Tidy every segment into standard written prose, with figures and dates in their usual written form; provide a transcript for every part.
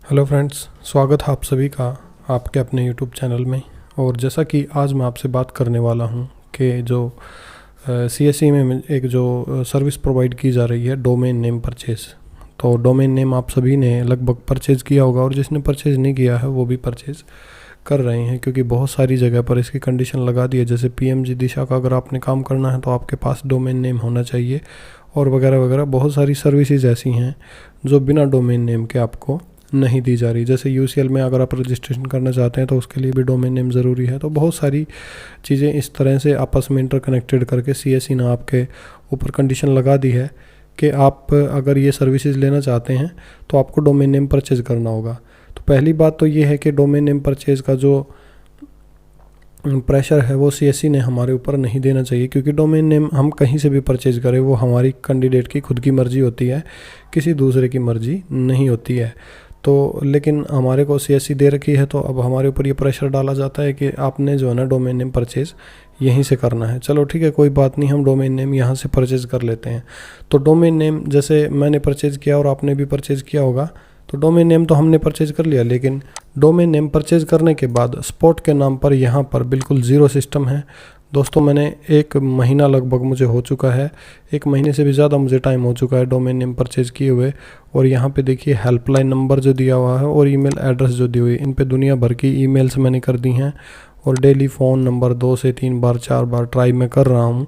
Hello friends, स्वागत है आप सभी का आपके अपने यूट्यूब चैनल में। और जैसा कि आज मैं आपसे बात करने वाला हूं कि जो सीएसई में एक जो सर्विस प्रोवाइड की जा रही है डोमेन नेम परचेज़। तो डोमेन नेम आप सभी ने लगभग परचेज़ किया होगा और जिसने परचेज़ नहीं किया है वो भी परचेज़ कर रहे हैं, क्योंकि बहुत सारी जगह पर इसकी कंडीशन लगा दी है। जैसे पीएमजी दिशा का अगर आपने काम करना है तो आपके पास डोमेन नेम होना चाहिए, और वगैरह वगैरह बहुत सारी सर्विसेज ऐसी हैं जो बिना डोमेन नेम के आपको नहीं दी जा रही। जैसे यूसीएल में अगर आप रजिस्ट्रेशन करना चाहते हैं तो उसके लिए भी डोमेन नेम ज़रूरी है। तो बहुत सारी चीज़ें इस तरह से आपस में इंटरकनेक्टेड करके सीएसई ने आपके ऊपर कंडीशन लगा दी है कि आप अगर ये सर्विसेज लेना चाहते हैं तो आपको डोमेन नेम परचेज़ करना होगा। तो पहली बात तो ये है कि डोमेन नेम परचेज़ का जो प्रेशर है वो सीएसई ने हमारे ऊपर नहीं देना चाहिए, क्योंकि डोमेन नेम हम कहीं से भी परचेज़ करें वो हमारी कैंडिडेट की खुद की मर्ज़ी होती है, किसी दूसरे की मर्ज़ी नहीं होती है। तो लेकिन हमारे को सीएसई दे रखी है, तो अब हमारे ऊपर ये प्रेशर डाला जाता है कि आपने जो है ना डोमेन नेम परचेज़ यहीं से करना है। चलो ठीक है, कोई बात नहीं, हम डोमेन नेम यहाँ से परचेज़ कर लेते हैं। तो डोमेन नेम जैसे मैंने परचेज़ किया और आपने भी परचेज़ किया होगा, तो डोमेन नेम तो हमने परचेज़ कर लिया, लेकिन डोमेन नेम परचेज़ करने के बाद स्पॉट के नाम पर यहाँ पर बिल्कुल ज़ीरो सिस्टम है। दोस्तों, मैंने 1 महीना लगभग मुझे हो चुका है, 1 महीने से भी ज़्यादा मुझे टाइम हो चुका है डोमेन नेम परचेज़ किए हुए। और यहाँ पे देखिए हेल्पलाइन नंबर जो दिया हुआ है और ईमेल एड्रेस जो दी हुई है, इन पे दुनिया भर की ईमेल्स मैंने कर दी हैं। और डेली फ़ोन नंबर 2 से 3 बार 4 बार ट्राई मैं कर रहा हूँ,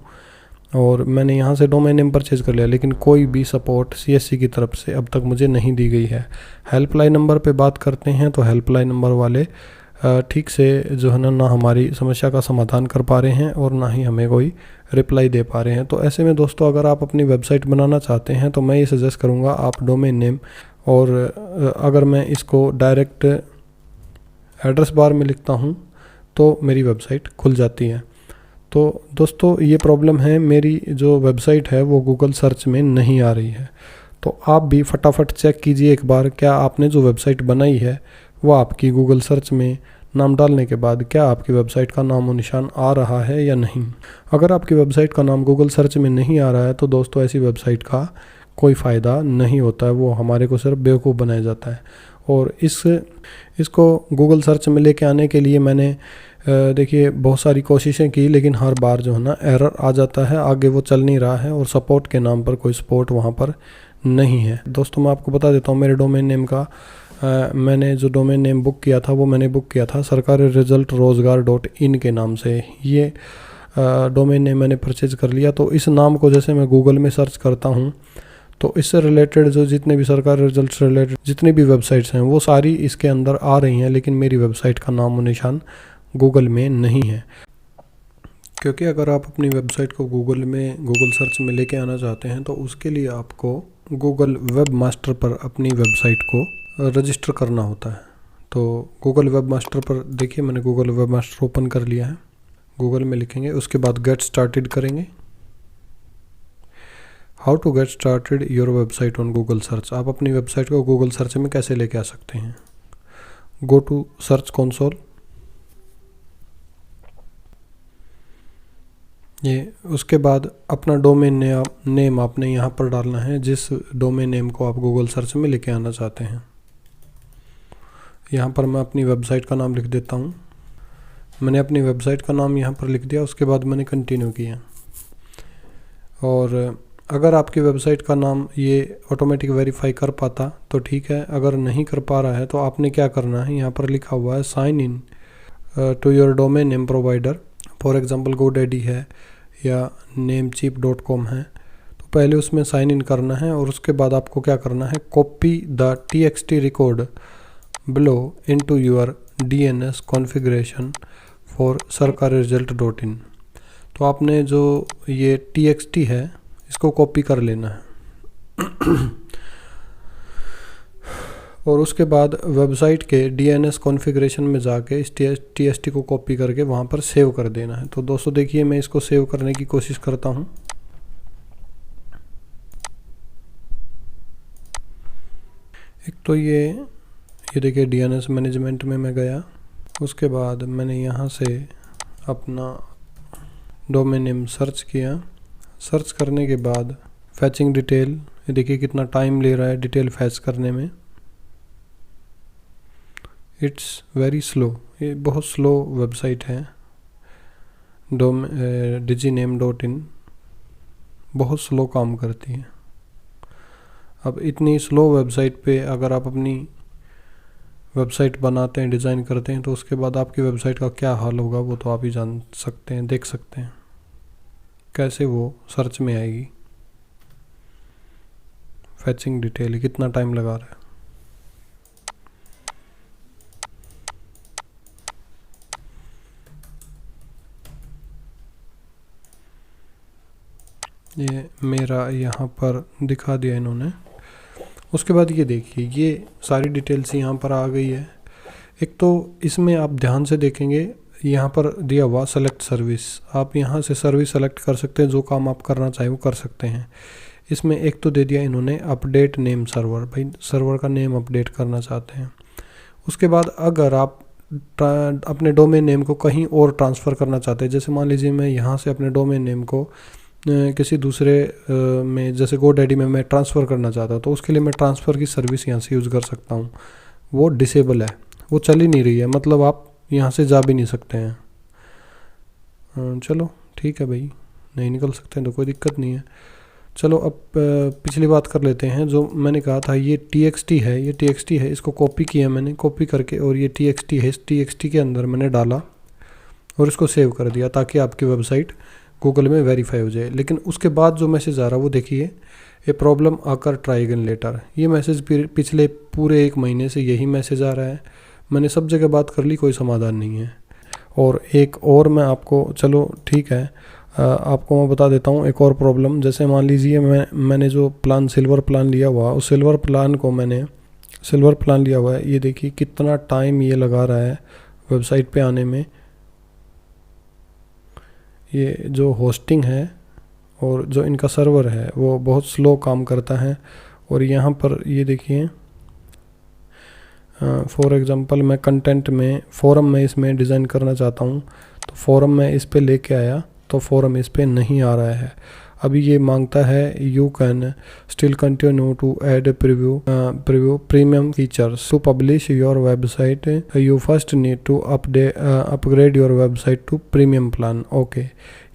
और मैंने यहाँ से डोमेन नेम परचेज़ कर लिया, लेकिन कोई भी सपोर्ट सीएससी की तरफ से अब तक मुझे नहीं दी गई है। हेल्पलाइन नंबर पे बात करते हैं तो हेल्पलाइन नंबर वाले ठीक से जो है ना हमारी समस्या का समाधान कर पा रहे हैं और ना ही हमें कोई रिप्लाई दे पा रहे हैं। तो ऐसे में दोस्तों, अगर आप अपनी वेबसाइट बनाना चाहते हैं तो मैं ये सजेस्ट करूँगा आप डोमेन नेम, और अगर मैं इसको डायरेक्ट एड्रेस बार में लिखता हूँ तो मेरी वेबसाइट खुल जाती है। तो दोस्तों, ये प्रॉब्लम है, मेरी जो वेबसाइट है वो गूगल सर्च में नहीं आ रही है। तो आप भी फटाफट चेक कीजिए एक बार, क्या आपने जो वेबसाइट बनाई है वो आपकी गूगल सर्च में नाम डालने के बाद क्या आपकी वेबसाइट का नाम और निशान आ रहा है या नहीं। अगर आपकी वेबसाइट का नाम गूगल सर्च में नहीं आ रहा है तो दोस्तों ऐसी वेबसाइट का कोई फ़ायदा नहीं होता है, वो हमारे को सिर्फ बेवकूफ़ बनाया जाता है। और इसको गूगल सर्च में लेके आने के लिए मैंने देखिए बहुत सारी कोशिशें की, लेकिन हर बार जो है ना एरर आ जाता है, आगे वो चल नहीं रहा है, और सपोर्ट के नाम पर कोई सपोर्ट वहाँ पर नहीं है। दोस्तों, मैं आपको बता देता हूँ मेरे डोमेन नेम का मैंने जो डोमेन नेम बुक किया था वो मैंने बुक किया था सरकारी रिजल्ट रोज़गार.in के नाम से। ये डोमेन नेम मैंने परचेज कर लिया। तो इस नाम को जैसे मैं गूगल में सर्च करता हूँ तो इससे रिलेटेड जो जितने भी सरकारी रिजल्ट से रिलेटेड जितनी भी वेबसाइट्स हैं वो सारी इसके अंदर आ रही हैं, लेकिन मेरी वेबसाइट का नाम और निशान गूगल में नहीं है। क्योंकि अगर आप अपनी वेबसाइट को गूगल सर्च में लेके आना चाहते हैं तो उसके लिए आपको गूगल वेब मास्टर पर अपनी वेबसाइट को रजिस्टर करना होता है। तो गूगल वेब मास्टर पर देखिए, मैंने गूगल वेब मास्टर ओपन कर लिया है। गूगल में लिखेंगे, उसके बाद गेट स्टार्टेड करेंगे। How to get started your website on Google search. आप अपनी वेबसाइट को गूगल सर्च में कैसे लेके आ सकते हैं। गो टू सर्च कंसोल, ये उसके बाद अपना डोमेन नेम आपने यहाँ पर डालना है, जिस डोमेन नेम को आप गूगल सर्च में लेके आना चाहते हैं। यहाँ पर मैं अपनी वेबसाइट का नाम लिख देता हूँ। मैंने अपनी वेबसाइट का नाम यहाँ पर लिख दिया, उसके बाद मैंने कंटिन्यू किया। और अगर आपकी वेबसाइट का नाम ये ऑटोमेटिक वेरीफाई कर पाता तो ठीक है, अगर नहीं कर पा रहा है तो आपने क्या करना है, यहाँ पर लिखा हुआ है sign in to your domain name provider. For example GoDaddy है या namecheap.com है, तो पहले उसमें साइन इन करना है और उसके बाद आपको क्या करना है, copy the txt record below into your DNS configuration for सरकारी रिजल्ट.in। तो आपने जो ये txt है इसको कॉपी कर लेना है और उसके बाद वेबसाइट के DNS कॉन्फ़िगरेशन में जाके इस txt को कॉपी करके वहाँ पर सेव कर देना है। तो दोस्तों देखिए, मैं इसको सेव करने की कोशिश करता हूँ। एक तो ये देखिए DNS मैनेजमेंट में मैं गया, उसके बाद मैंने यहाँ से अपना डोमेन नेम सर्च किया। सर्च करने के बाद फैचिंग डिटेल, ये देखिए कितना टाइम ले रहा है डिटेल फैच करने में। इट्स वेरी स्लो, ये बहुत स्लो वेबसाइट है। diginame.in बहुत स्लो काम करती है। अब इतनी स्लो वेबसाइट पे अगर आप अपनी वेबसाइट बनाते हैं, डिज़ाइन करते हैं, तो उसके बाद आपकी वेबसाइट का क्या हाल होगा वो तो आप ही जान सकते हैं, देख सकते हैं कैसे वो सर्च में आएगी। फैचिंग डिटेल कितना टाइम लगा रहा है। ये मेरा यहाँ पर दिखा दिया इन्होंने। उसके बाद ये देखिए, ये सारी डिटेल्स यहाँ पर आ गई है। एक तो इसमें आप ध्यान से देखेंगे, यहाँ पर दिया हुआ सेलेक्ट सर्विस, आप यहाँ से सर्विस सेलेक्ट कर सकते हैं, जो काम आप करना चाहें वो कर सकते हैं। इसमें एक तो दे दिया इन्होंने अपडेट नेम सर्वर, भाई सर्वर का नेम अपडेट करना चाहते हैं। उसके बाद अगर आप अपने डोमेन नेम को कहीं और ट्रांसफ़र करना चाहते हैं, जैसे मान लीजिए मैं यहाँ से अपने डोमेन नेम को किसी दूसरे में, जैसे GoDaddy में मैं ट्रांसफ़र करना चाहता हूँ, तो उसके लिए मैं ट्रांसफ़र की सर्विस यहाँ से यूज़ कर सकता हूँ। वो डिसेबल है, वो चल ही नहीं रही है, मतलब आप यहाँ से जा भी नहीं सकते हैं। चलो ठीक है भाई, नहीं निकल सकते हैं तो कोई दिक्कत नहीं है। चलो अब पिछली बात कर लेते हैं। जो मैंने कहा था ये txt है, ये txt है, इसको कॉपी किया मैंने, कॉपी करके, और ये txt है, इस txt के अंदर मैंने डाला और इसको सेव कर दिया ताकि आपकी वेबसाइट गूगल में वेरीफाई हो जाए। लेकिन उसके बाद जो मैसेज आ रहा है वो देखिए, ये प्रॉब्लम आकर ट्राई अगेन लेटर। ये मैसेज पिछले पूरे 1 महीने से यही मैसेज आ रहा है। मैंने सब जगह बात कर ली, कोई समाधान नहीं है। और एक और मैं आपको, चलो ठीक है, आपको मैं बता देता हूँ एक और प्रॉब्लम। जैसे मान लीजिए मैंने जो प्लान सिल्वर प्लान लिया हुआ, उस सिल्वर प्लान को मैंने सिल्वर प्लान लिया हुआ है, ये देखिए कितना टाइम ये लगा रहा है वेबसाइट पे आने में। ये जो होस्टिंग है और जो इनका सर्वर है वो बहुत स्लो काम करता है। और यहाँ पर ये देखिए, फॉर एग्ज़ाम्पल मैं कंटेंट में फोरम में इसमें डिज़ाइन करना चाहता हूँ, तो फोरम में इस पे लेके आया तो फोरम इस पे नहीं आ रहा है। अभी ये मांगता है you can still continue to add preview premium features to publish your website, you first need to upgrade your website to premium plan. Okay,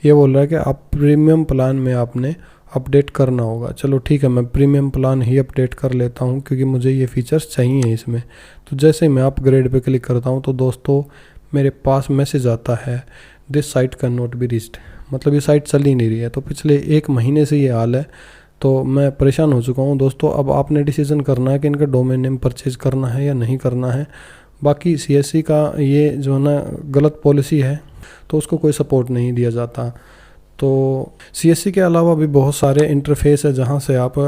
ये बोल रहा है कि आप प्रीमियम प्लान में आपने अपडेट करना होगा। चलो ठीक है, मैं प्रीमियम प्लान ही अपडेट कर लेता हूँ क्योंकि मुझे ये फीचर्स चाहिए इसमें। तो जैसे मैं अपग्रेड पे क्लिक करता हूँ तो दोस्तों मेरे पास मैसेज आता है this site can not be reached, मतलब ये साइट चल ही नहीं रही है। तो पिछले 1 महीने से ये हाल है, तो मैं परेशान हो चुका हूँ दोस्तों। अब आपने डिसीज़न करना है कि इनका डोमेन नेम परचेज करना है या नहीं करना है। बाकी CSC का ये जो है ना गलत पॉलिसी है, तो उसको कोई सपोर्ट नहीं दिया जाता। तो CSC के अलावा भी बहुत सारे इंटरफेस है जहाँ से आप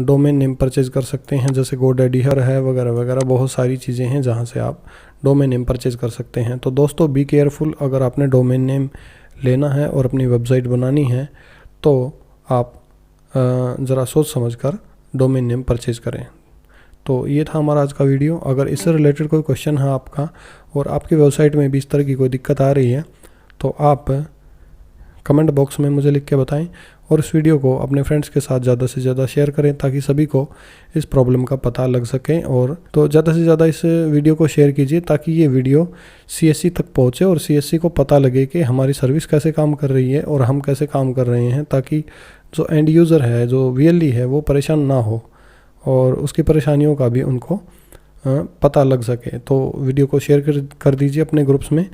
डोमेन नेम परचेज कर सकते हैं, जैसे GoDaddy है वगैरह वगैरह, बहुत सारी चीज़ें हैं जहाँ से आप डोमेन नेम परचेज कर सकते हैं। तो दोस्तों बी केयरफुल, अगर आपने डोमेन नेम लेना है और अपनी वेबसाइट बनानी है तो आप ज़रा सोच समझकर डोमेन नेम परचेज करें। तो ये था हमारा आज का वीडियो। अगर इससे रिलेटेड कोई क्वेश्चन है आपका और आपकी वेबसाइट में भी इस तरह की कोई दिक्कत आ रही है तो आप कमेंट बॉक्स में मुझे लिख के बताएं, और इस वीडियो को अपने फ्रेंड्स के साथ ज़्यादा से ज़्यादा शेयर करें ताकि सभी को इस प्रॉब्लम का पता लग सके। और तो ज़्यादा से ज़्यादा इस वीडियो को शेयर कीजिए ताकि ये वीडियो CSC तक पहुँचे और CSC को पता लगे कि हमारी सर्विस कैसे काम कर रही है और हम कैसे काम कर रहे हैं, ताकि जो एंड यूज़र है, जो VLE है, वो परेशान ना हो और उसकी परेशानियों का भी उनको पता लग सके। तो वीडियो को शेयर कर दीजिए अपने ग्रुप्स में।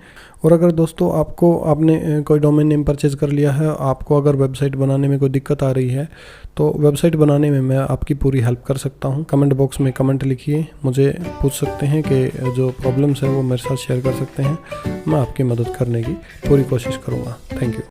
और अगर दोस्तों आपने कोई डोमेन नेम परचेज कर लिया है, आपको अगर वेबसाइट बनाने में कोई दिक्कत आ रही है तो वेबसाइट बनाने में मैं आपकी पूरी हेल्प कर सकता हूं। कमेंट बॉक्स में कमेंट लिखिए, मुझे पूछ सकते हैं कि जो प्रॉब्लम्स है वो मेरे साथ शेयर कर सकते हैं। मैं आपकी मदद करने की पूरी कोशिश करूँगा। Thank you.